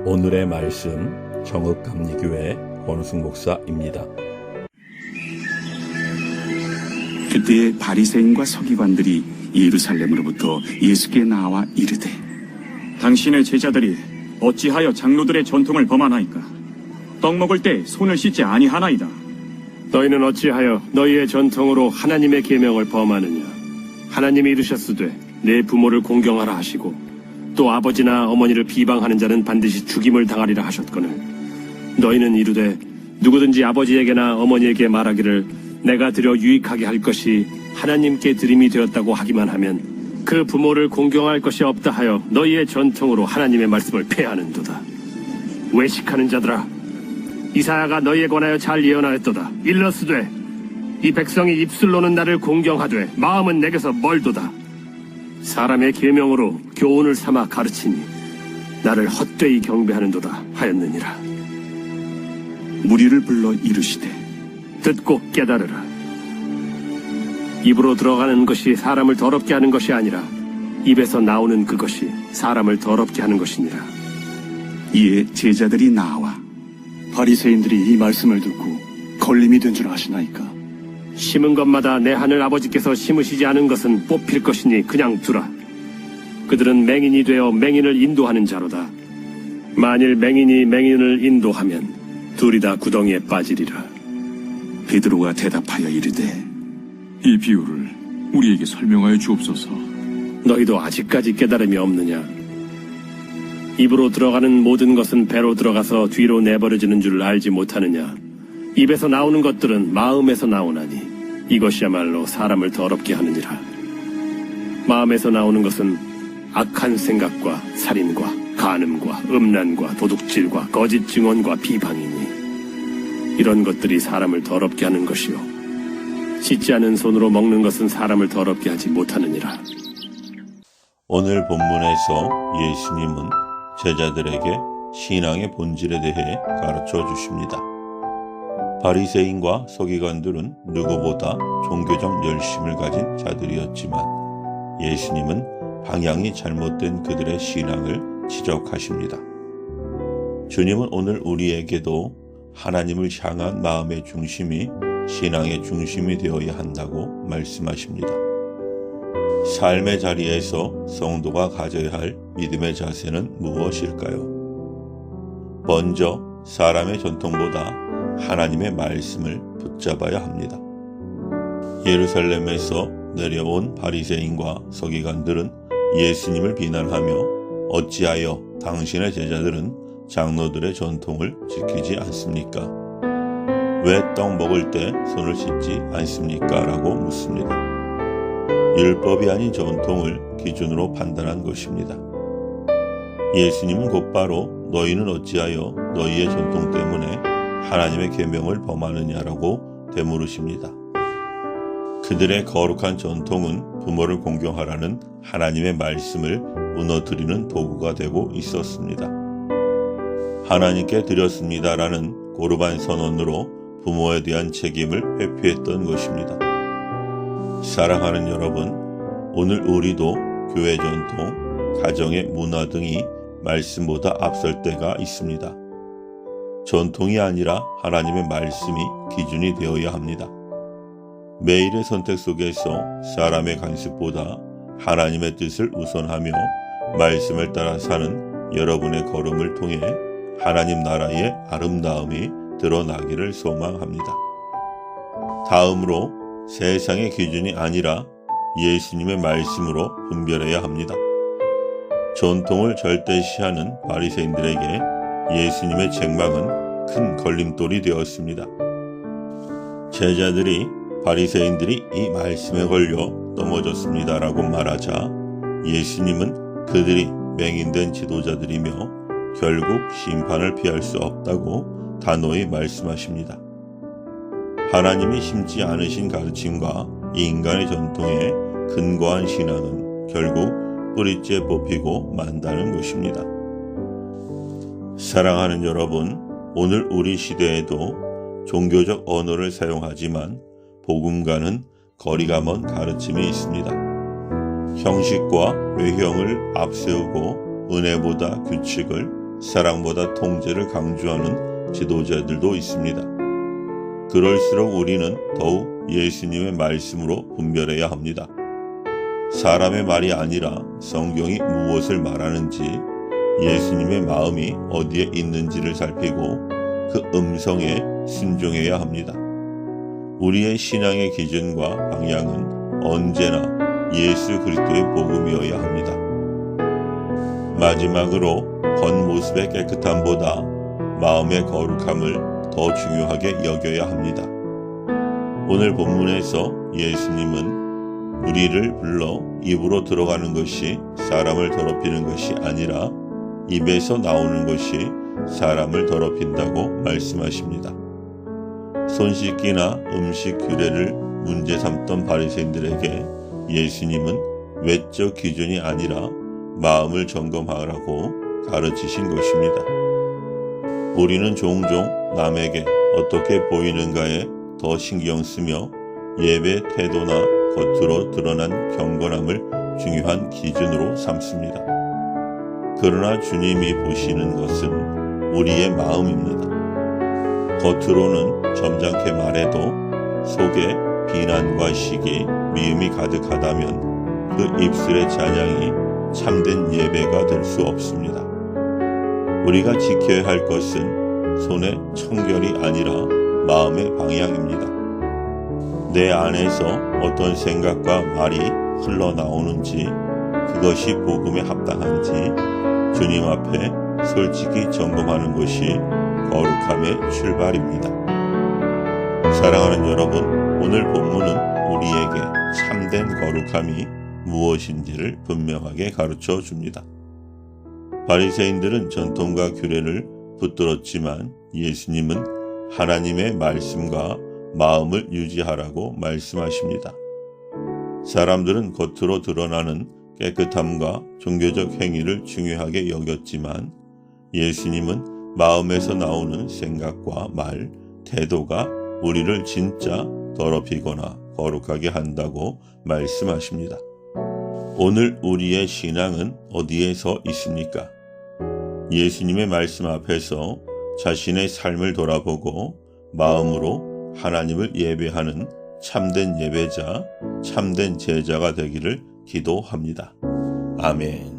오늘의 말씀 정읍감리교회 권우승 목사입니다. 그때의 바리새인과 서기관들이 예루살렘으로부터 예수께 나와 이르되, 당신의 제자들이 어찌하여 장로들의 전통을 범하나이까? 떡 먹을 때 손을 씻지 아니하나이다. 너희는 어찌하여 너희의 전통으로 하나님의 계명을 범하느냐? 하나님이 이르셨으되 내 부모를 공경하라 하시고 또 아버지나 어머니를 비방하는 자는 반드시 죽임을 당하리라 하셨거늘 너희는 이르되 누구든지 아버지에게나 어머니에게 말하기를 내가 드려 유익하게 할 것이 하나님께 드림이 되었다고 하기만 하면 그 부모를 공경할 것이 없다 하여 너희의 전통으로 하나님의 말씀을 폐하는도다. 외식하는 자들아, 이사야가 너희에 관하여 잘 예언하였도다. 일러스되 이 백성이 입술로는 나를 공경하되 마음은 내게서 멀도다. 사람의 계명으로 교훈을 삼아 가르치니 나를 헛되이 경배하는도다 하였느니라. 무리를 불러 이르시되, 듣고 깨달으라. 입으로 들어가는 것이 사람을 더럽게 하는 것이 아니라 입에서 나오는 그것이 사람을 더럽게 하는 것이니라. 이에 제자들이 나와 바리새인들이 이 말씀을 듣고 걸림이 된 줄 아시나이까? 심은 것마다 내 하늘 아버지께서 심으시지 않은 것은 뽑힐 것이니 그냥 두라. 그들은 맹인이 되어 맹인을 인도하는 자로다. 만일 맹인이 맹인을 인도하면 둘이 다 구덩이에 빠지리라. 베드로가 대답하여 이르되, 이 비유를 우리에게 설명하여 주옵소서. 너희도 아직까지 깨달음이 없느냐? 입으로 들어가는 모든 것은 배로 들어가서 뒤로 내버려지는 줄 알지 못하느냐? 입에서 나오는 것들은 마음에서 나오나니 이것이야말로 사람을 더럽게 하느니라. 마음에서 나오는 것은 악한 생각과 살인과 간음과 음란과 도둑질과 거짓 증언과 비방이니 이런 것들이 사람을 더럽게 하는 것이요 씻지 않은 손으로 먹는 것은 사람을 더럽게 하지 못하느니라. 오늘 본문에서 예수님은 제자들에게 신앙의 본질에 대해 가르쳐 주십니다. 바리새인과 서기관들은 누구보다 종교적 열심을 가진 자들이었지만 예수님은 방향이 잘못된 그들의 신앙을 지적하십니다. 주님은 오늘 우리에게도 하나님을 향한 마음의 중심이 신앙의 중심이 되어야 한다고 말씀하십니다. 삶의 자리에서 성도가 가져야 할 믿음의 자세는 무엇일까요? 먼저 사람의 전통보다 하나님의 말씀을 붙잡아야 합니다. 예루살렘에서 내려온 바리새인과 서기관들은 예수님을 비난하며 어찌하여 당신의 제자들은 장로들의 전통을 지키지 않습니까? 왜 떡 먹을 때 손을 씻지 않습니까? 라고 묻습니다. 율법이 아닌 전통을 기준으로 판단한 것입니다. 예수님은 곧바로 너희는 어찌하여 너희의 전통 때문에 하나님의 계명을 범하느냐라고 되물으십니다. 그들의 거룩한 전통은 부모를 공경하라는 하나님의 말씀을 무너뜨리는 도구가 되고 있었습니다. 하나님께 드렸습니다라는 고르반 선언으로 부모에 대한 책임을 회피했던 것입니다. 사랑하는 여러분, 오늘 우리도 교회 전통, 가정의 문화 등이 말씀보다 앞설 때가 있습니다. 전통이 아니라 하나님의 말씀이 기준이 되어야 합니다. 매일의 선택 속에서 사람의 간섭보다 하나님의 뜻을 우선하며 말씀을 따라 사는 여러분의 걸음을 통해 하나님 나라의 아름다움이 드러나기를 소망합니다. 다음으로 세상의 기준이 아니라 예수님의 말씀으로 분별해야 합니다. 전통을 절대시하는 바리새인들에게 예수님의 책망은 큰 걸림돌이 되었습니다. 제자들이 바리새인들이 이 말씀에 걸려 넘어졌습니다라고 말하자 예수님은 그들이 맹인된 지도자들이며 결국 심판을 피할 수 없다고 단호히 말씀하십니다. 하나님이 심지 않으신 가르침과 인간의 전통에 근거한 신앙은 결국 뿌리째 뽑히고 만다는 것입니다. 사랑하는 여러분, 오늘 우리 시대에도 종교적 언어를 사용하지만 복음과는 거리가 먼 가르침이 있습니다. 형식과 외형을 앞세우고 은혜보다 규칙을, 사랑보다 통제를 강조하는 지도자들도 있습니다. 그럴수록 우리는 더욱 예수님의 말씀으로 분별해야 합니다. 사람의 말이 아니라 성경이 무엇을 말하는지, 예수님의 마음이 어디에 있는지를 살피고 그 음성에 순종해야 합니다. 우리의 신앙의 기준과 방향은 언제나 예수 그리스도의 복음이어야 합니다. 마지막으로 겉모습의 깨끗함보다 마음의 거룩함을 더 중요하게 여겨야 합니다. 오늘 본문에서 예수님은 무리를 불러 입으로 들어가는 것이 사람을 더럽히는 것이 아니라 입에서 나오는 것이 사람을 더럽힌다고 말씀하십니다. 손 씻기나 음식 규례를 문제 삼던 바리새인들에게 예수님은 외적 기준이 아니라 마음을 점검하라고 가르치신 것입니다. 우리는 종종 남에게 어떻게 보이는가에 더 신경 쓰며 예배 태도나 겉으로 드러난 경건함을 중요한 기준으로 삼습니다. 그러나 주님이 보시는 것은 우리의 마음입니다. 겉으로는 점잖게 말해도 속에 비난과 시기, 미움이 가득하다면 그 입술의 찬양이 참된 예배가 될 수 없습니다. 우리가 지켜야 할 것은 손의 청결이 아니라 마음의 방향입니다. 내 안에서 어떤 생각과 말이 흘러나오는지, 그것이 복음에 합당한지 주님 앞에 솔직히 점검하는 것이 거룩함의 출발입니다. 사랑하는 여러분, 오늘 본문은 우리에게 참된 거룩함이 무엇인지를 분명하게 가르쳐 줍니다. 바리새인들은 전통과 규례를 붙들었지만 예수님은 하나님의 말씀과 마음을 유지하라고 말씀하십니다. 사람들은 겉으로 드러나는 깨끗함과 종교적 행위를 중요하게 여겼지만 예수님은 마음에서 나오는 생각과 말, 태도가 우리를 진짜 더럽히거나 거룩하게 한다고 말씀하십니다. 오늘 우리의 신앙은 어디에서 있습니까? 예수님의 말씀 앞에서 자신의 삶을 돌아보고 마음으로 하나님을 예배하는 참된 예배자, 참된 제자가 되기를 기도합니다. 아멘.